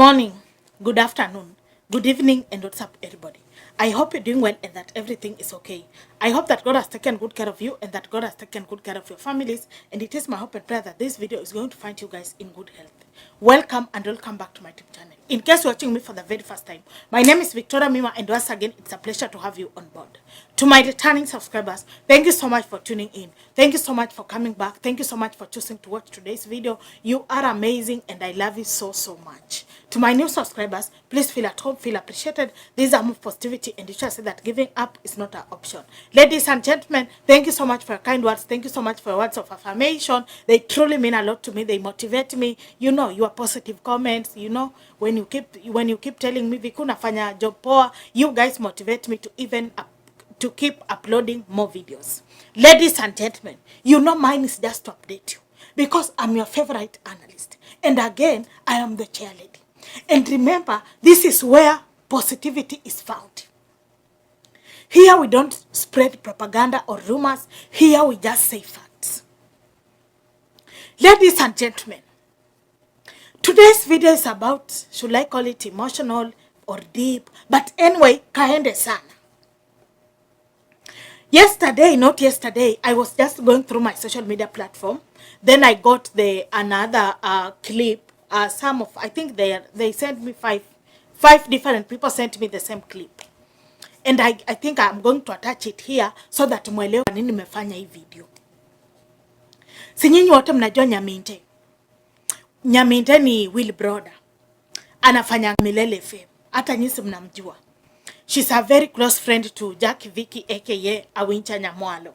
morning, good afternoon, good evening, and what's up, everybody? I hope you're doing well and that everything is okay. I hope that God has taken good care of you and that God has taken good care of your families. And it is my hope and prayer that this video is going to find you guys in good health. Welcome and welcome back to my YouTube channel. In case you're watching me for the very first time, my name is Victoria Mima, and once again, it's a pleasure to have you on board. To my returning subscribers, thank you so much for tuning in. Thank you so much for coming back. Thank you so much for choosing to watch today's video. You are amazing and I love you so much. To my new subscribers, please feel at home, feel appreciated. These are more positivity, and you should say that giving up is not an option. Ladies and gentlemen, thank you so much for your kind words. Thank you so much for your words of affirmation. They truly mean a lot to me. They motivate me. You know, your positive comments, you know, when you keep telling me Vikuna fanya job poa, you guys motivate me to even to keep uploading more videos. Ladies and gentlemen, you know mine is just to update you because I'm your favorite analyst. And again, I am the chair lady. And remember, this is where positivity is found. Here we don't spread propaganda or rumors. Here we just say facts. Ladies and gentlemen, today's video is about, should I call it emotional or deep? But anyway, kaende sana. Not yesterday, I was just going through my social media platform. Then I got another clip. I think they sent me five different people sent me the same clip. And I think I'm going to attach it here so that mwelewe nini nimefanya hii video. Si nyinyi wote mnajua Nyaminte. Nyaminte ni Will Brother. Anafanya Milele FM. Hata nyinyi mnamjua. She's a very close friend to Jackie Vicky aka Awincha Nyamwalo.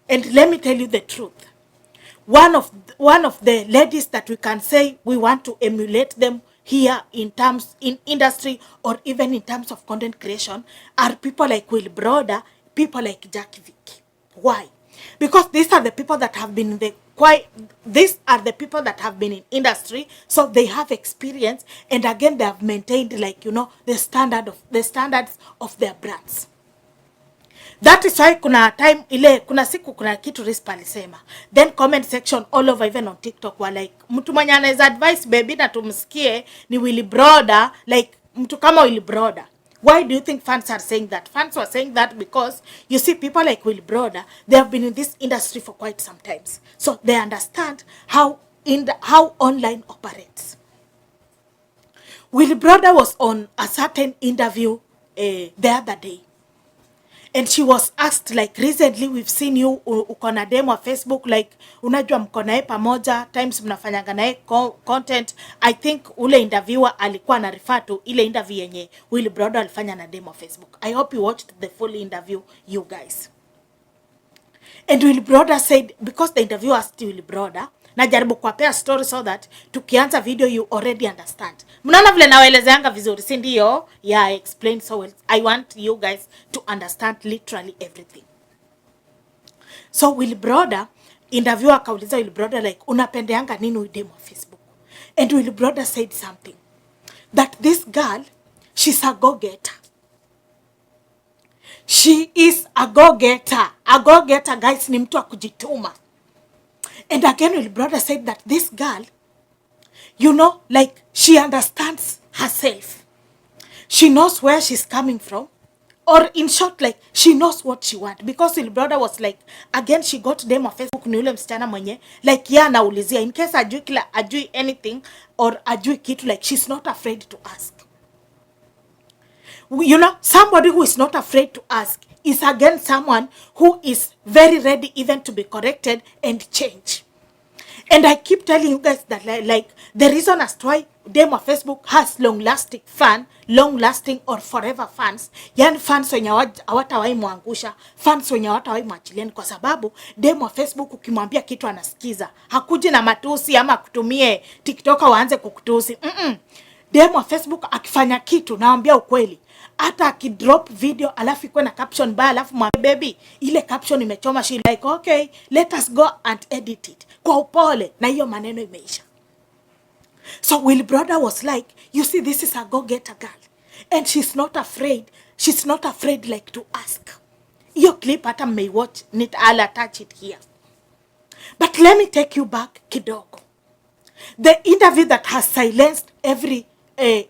And let me tell you the truth. One of the ladies that we can say we want to emulate them here in industry or even in terms of content creation are people like Will Brother, people like Jackie Vicky. Why? Because these are the people that have been in industry, so they have experience, and again they have maintained, like, you know, the standards of their brands. That is why kuna siku kuna kitu Rispa alisema. Then comment section all over, even on TikTok, were like, mtu mwenye anaweza advice baby na tumsikie ni Will Brother, like mtu kama Will Brother. Why do you think fans are saying that? Fans were saying that because you see people like Will Brother, they have been in this industry for quite some times. So they understand how online operates. Will Brother was on a certain interview the other day. And she was asked, like, recently we've seen you uko na demo wa Facebook, like unajua mko naye pamoja, times mnafanyanga naye content. I think ule interviewer alikuwa na refer to ile interview yenye Will Brother alifanya na demo wa Facebook. I hope you watched the full interview, you guys. And Will Brother said, because the interviewer asked Will Brother, najaribu kuwapea story so that tukianza video you already understand. Mnaona vile nawaelezeanga vizuri, si ndio? Yeah, I explained so well. I want you guys to understand literally everything. So Will Brother, interviewer akauliza Will Brother, like, unapendeanga nini udemo wa Facebook? And Will Brother said something. That this girl, she's a go-getter. She is a go-getter. A go-getter, guys, ni mtu wa kujituma. And again, Will Brother said that this girl, you know, like, she understands herself. She knows where she's coming from. Or in short, like, she knows what she wants. Because Will Brother was like, again, she got them on Facebook, ni ule msichana mwenye, like, ya anaulizia, in case ajui anything, or ajui kitu, like, she's not afraid to ask. You know, somebody who is not afraid to ask is again someone who is very ready even to be corrected and change. And I keep telling you guys that, like, the reason as to why demo Facebook has long-lasting or forever fans, yani fans wenye hawatawahi muangusha, fans wenye hawatawahi mwachilieni, kwa sababu demo Facebook ukimwambia kitu anasikiza. Hakuji na matusi ama kutumie TikTok waanze kukutusi. Demo Facebook akifanya kitu, naambia ukweli, hata akidrop video alafu ikuwe na caption ba, alafu mwambie baby, ile caption imechoma, she like, okay, let us go and edit it. Kwa upole, na hiyo maneno imeisha. So Will Brother was like, you see, this is a go-getter girl. And she's not afraid like to ask. Hiyo clip hata may watch, I'll attach it here. But let me take you back kidogo. The interview that has silenced every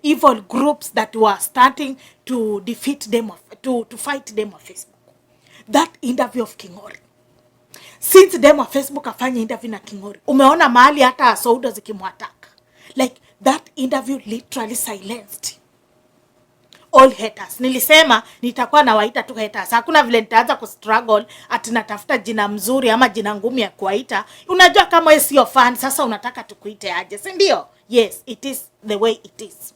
evil groups that were starting to defeat them, to fight them on Facebook. That interview of Kingori. Since them on Facebook afanya interview na Kingori, umeona mahali hata Sauda zikimwataka. Like that interview literally silenced all haters. Nilisema nitakuwa nawaita tu haters. Hakuna vile nitaanza kustruggle ati natafuta jina mzuri ama jina ngumu ya kuwaita. Unajua kama wewe sio fan, sasa unataka tukuite aje, si ndio? Yes, it is the way it is.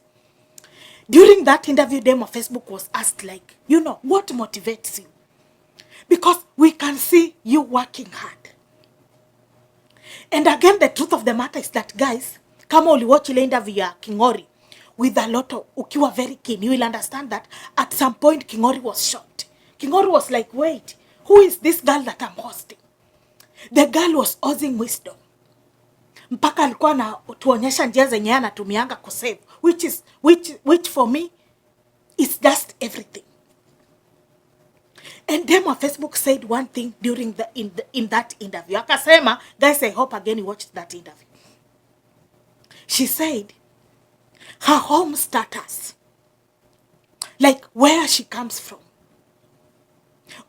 During that interview, them on Facebook was asked like, you know, what motivates you? Because we can see you working hard. And again, the truth of the matter is that, guys, kama uliwatch ile interview ya Kingori with a lot of, ukiwa very keen, you will understand that at some point Kingori was shocked. Kingori was like, wait, who is this girl that I'm hosting? The girl was oozing wisdom. Mpaka alikuwa na tuonyesha njia zenye anatumianga kusave, which for me is just everything. And them on Facebook said one thing during in that interview. Akasema, guys, I hope again you watched that interview. She said her home status, like where she comes from,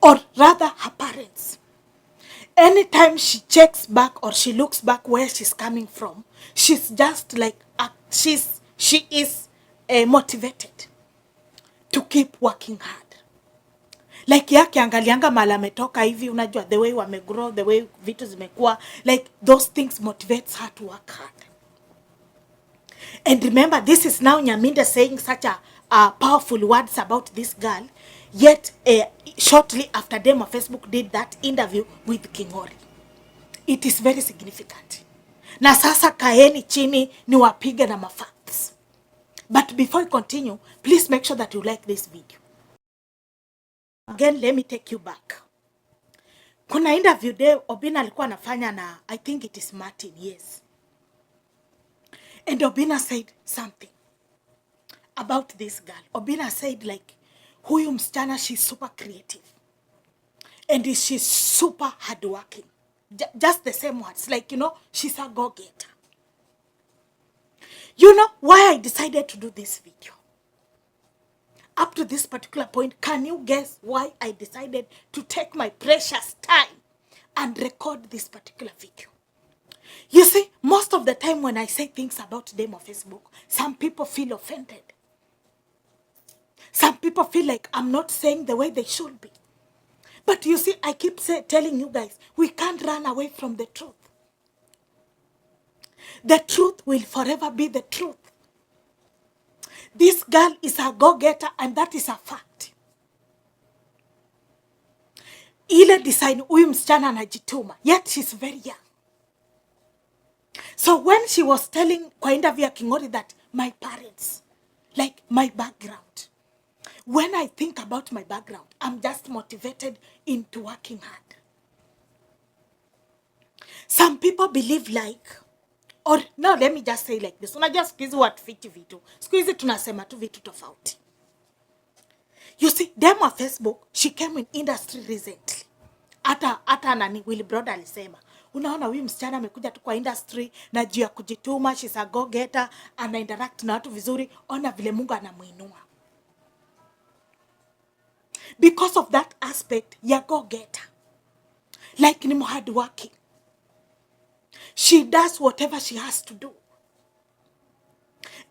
or rather her parents, anytime she checks back or she looks back where she's coming from, she's just like she is motivated to keep working hard. Like yake angalianga mala ametoka hivi, unajua the way wamegrow, the way vitu zimekuwa, like those things motivates her to work hard. And remember, this is now Nyaminde saying such a powerful words about this girl, yet shortly after them on Facebook did that interview with Kingori. It is very significant. Na sasa kaeni chini ni wapige na mafacts. But before I continue, please make sure that you like this video. Again, let me take you back. Kuna interview day Obina alikuwa anafanya na, I think it is Martin, yes. And Obina said something about this girl. Obina said like, huyu msichana, she's super creative. And she's super hardworking. Just the same words. Like, you know, she's a go-getter. You know why I decided to do this video? Up to this particular point, can you guess why I decided to take my precious time and record this particular video? You see, most of the time when I say things about them on Facebook, some people feel offended. Some people feel like I'm not saying the way they should be. But you see, I keep telling you guys, we can't run away from the truth. The truth will forever be the truth. This girl is a go-getter, and that is a fact. Ile design huyu msichana anajituma, yet she's very young. So when she was telling kwa interview ya Kingori that my parents, like my background, when I think about my background, I'm just motivated into working hard. Some people believe like, or no, let me just say like this. Unajua siku hizi watufiti vitu. Siku hizi tunasema tu vitu tofauti. You see, them on Facebook, she came in industry recently. Ata nani Willy Brother alisema, unaona huyu msichana amekuja tu kwa industry na juu ya kujituma, she's a go-getter, ana interact na watu vizuri, ona vile Mungu anamuinua. Because of that aspect, ya go-getter. Like ni hardworking. She does whatever she has to do.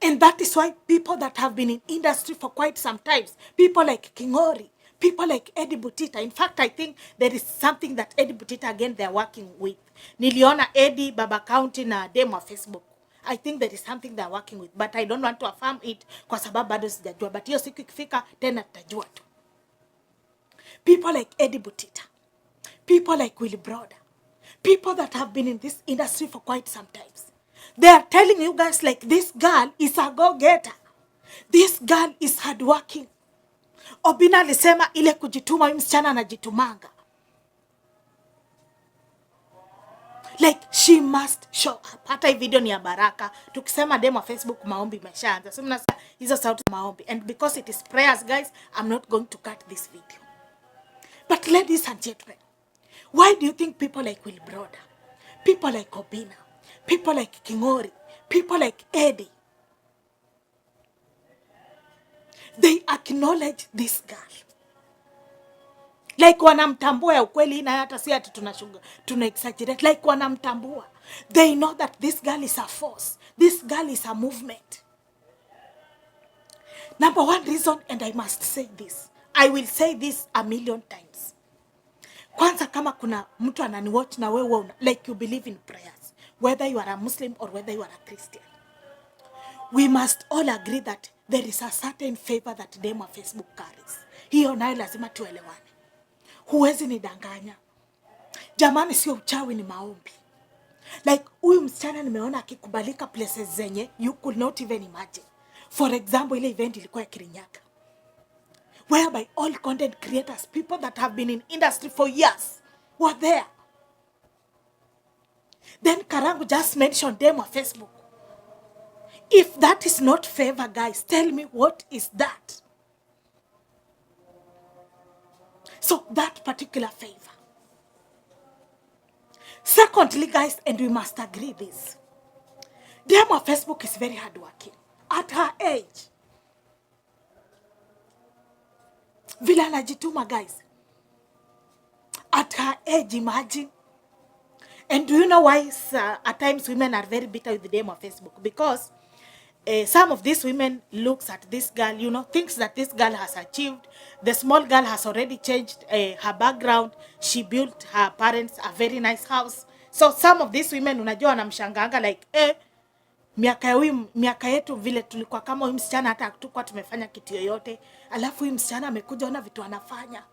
And that is why people that have been in industry for quite some times, people like Kingori, people like Eddie Butita. In fact, I think there is something that Eddie Butita, again, they're working with. Niliona Eddie, Baba County na demo Facebook. I think there is something they're working with. But I don't want to affirm it kwa sababu bado sijajua. But hiyo siku ikifika, tena tutajua tu. People like Eddie Butita. People like Willy Brother. People that have been in this industry for quite some times. They are telling you guys like, this girl is a go-getter. This girl is hardworking. Obina alisema ile kujituma, msichana anajitumanga. Like, she must show up. Hata hii video ni ya baraka. Tukisema demo Facebook maombi imeshaanza. So mnasema hizo sauti maombi. And because it is prayers, guys, I'm not going to cut this video. But ladies and gentlemen, why do you think people like Willy Brother, people like Obina, people like Kingori, People like Eddie, they acknowledge this girl. Like wanamtambua ya ukweli, na hata si ati tuna exaggerate. Like wanamtambua. They know that this girl is a force. This girl is a movement. Number one reason, and I must say this, I will say this a million times. Kwanza kama kuna mtu ananiwatch na wewe like you believe in prayers, whether you are a Muslim or whether you are a Christian, we must all agree that there is a certain favor that dem wa Facebook carries. Hiyo nayo lazima tuelewane. Huwezi nidanganya. Jamani, sio uchawi, ni maombi. Like huyu msichana nimeona akikubalika places zenye you could not even imagine. For example, ile event ilikuwa ya Kirinyaga, whereby all content creators, people that have been in industry for years, were there. Then Karangu just mentioned them on Facebook. If that is not favor, guys, tell me what is that? So that particular favor. Secondly, guys, and we must agree this, them on Facebook is very hardworking. At her age, vile anajituma, guys. At her age, imagine. And do you know why at times women are very bitter with them on Facebook? Because some of these women looks at this girl, you know, thinks that this girl has achieved. The small girl has already changed her background. She built her parents a very nice house. So some of these women, unajua, wanamshanganga like, miaka yetu vile tulikuwa kama huyu msichana, hata hatukuwa tumefanya kitu yoyote, alafu huyu msichana amekuja, ona vitu anafanya.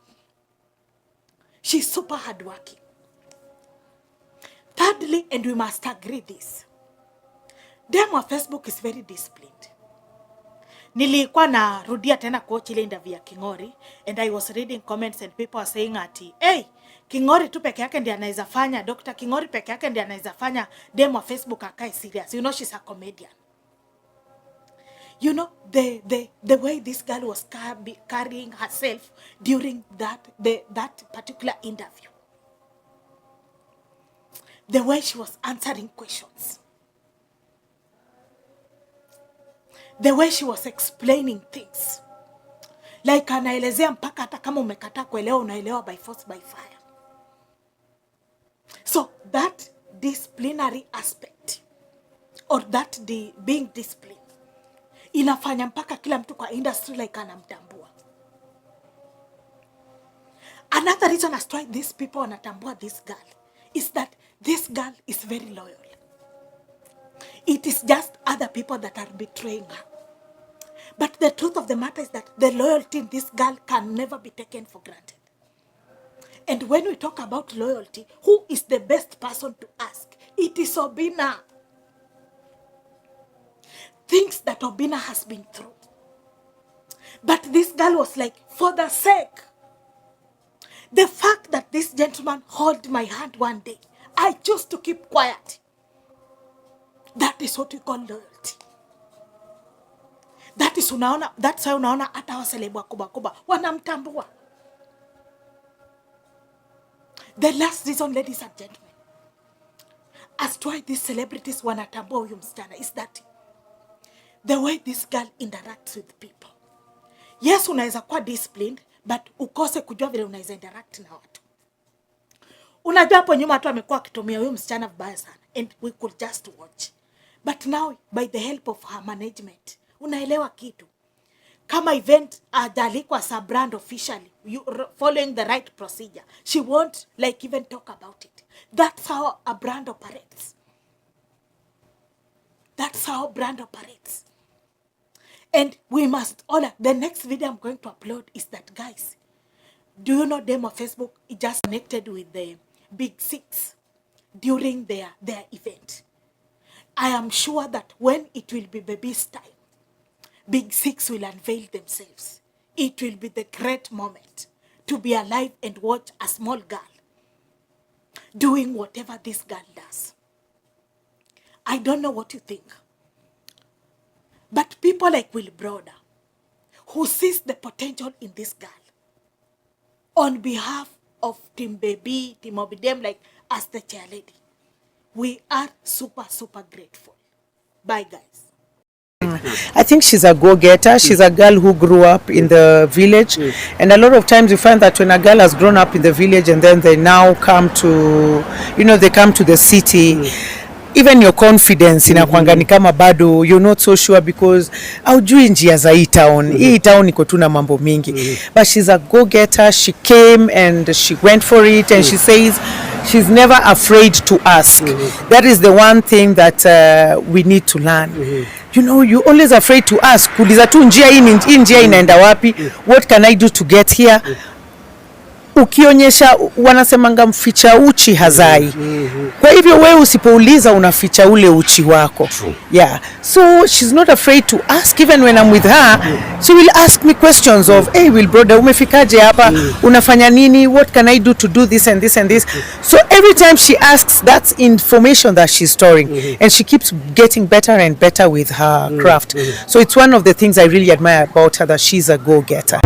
She's super hardworking. Thirdly, and we must agree this, dem wa Facebook is very disciplined. Nilikuwa narudia tena coach ile interview ya Kingori, and I was reading comments and people are saying ati, hey, Kingori tu peke yake ndiye anaweza fanya, Dr. Kingori peke yake ndiye anaweza fanya dem wa Facebook akae serious. You know, she's a comedian. You know, the way this girl was carrying herself during that particular interview. The way she was answering questions. The way she was explaining things. Like anaelezea mpaka hata kama umekataa kuelewa, unaelewa by force by fire. So that disciplinary aspect, or that being disciplined, inafanya mpaka kila mtu kwa industry like anamtambua. Another reason as to why these people wanatambua this girl is that this girl is very loyal. It is just other people that are betraying her. But the truth of the matter is that the loyalty in this girl can never be taken for granted. And when we talk about loyalty, who is the best person to ask? It is Obina. Things that Obina has been through. But this girl was like, for the sake, the fact that this gentleman held my hand one day, I chose to keep quiet. That is what we call loyalty. That is unaona, that's why unaona hata waselebu kubwa wanamtambua. The last reason, ladies and gentlemen, as to why these celebrities wanatambua huyu msichana is that the way this girl interacts with people. Yes, unaweza kuwa disciplined, but ukose kujua vile unaweza interact na watu. Unajua hapo nyuma watu wamekuwa akitumia huyu msichana vibaya sana, and we could just watch. But now, by the help of her management, unaelewa kitu. Kama event ajalikwa as a brand officially, following the right procedure, she won't like even talk about it. That's how a brand operates. That's how a brand operates. And we must honor. The next video I'm going to upload is that, guys, do you know them on Facebook? It just connected with the Big Six during their event. I am sure that when it will be baby's time, Big Six will unveil themselves. It will be the great moment to be alive and watch a small girl doing whatever this girl does. I don't know what you think. But people like Will Broder, who sees the potential in this girl, on behalf of Team Baby, Team Obidem, like as the chair lady, we are super, super grateful. Bye, guys. I think she's a go-getter. She's a girl who grew up in the village, and a lot of times you find that when a girl has grown up in the village and then they now come to, they come to the city, even your confidence inakwanga ni kama bado you're not so sure because haujui njia za hii town. Hii town iko tu na mambo mingi. But she's a go-getter. She came and she went for it, and she says she's never afraid to ask. That is the one thing that we need to learn. You're always afraid to ask. Kuuliza tu njia inaenda wapi? What can I do to get here? Ukionyesha, wanasemanga mficha uchi hazai. Kwa hivyo wewe usipouliza unaficha ule uchi wako. Yeah. So she's not afraid to ask. Even when I'm with her, she will ask me questions of, hey, Will brother, umefikaje hapa? Unafanya nini? What can I do to do this and this and this? So every time she asks, that's information that she's storing. And she keeps getting better and better with her craft. So it's one of the things I really admire about her, that she's a go-getter.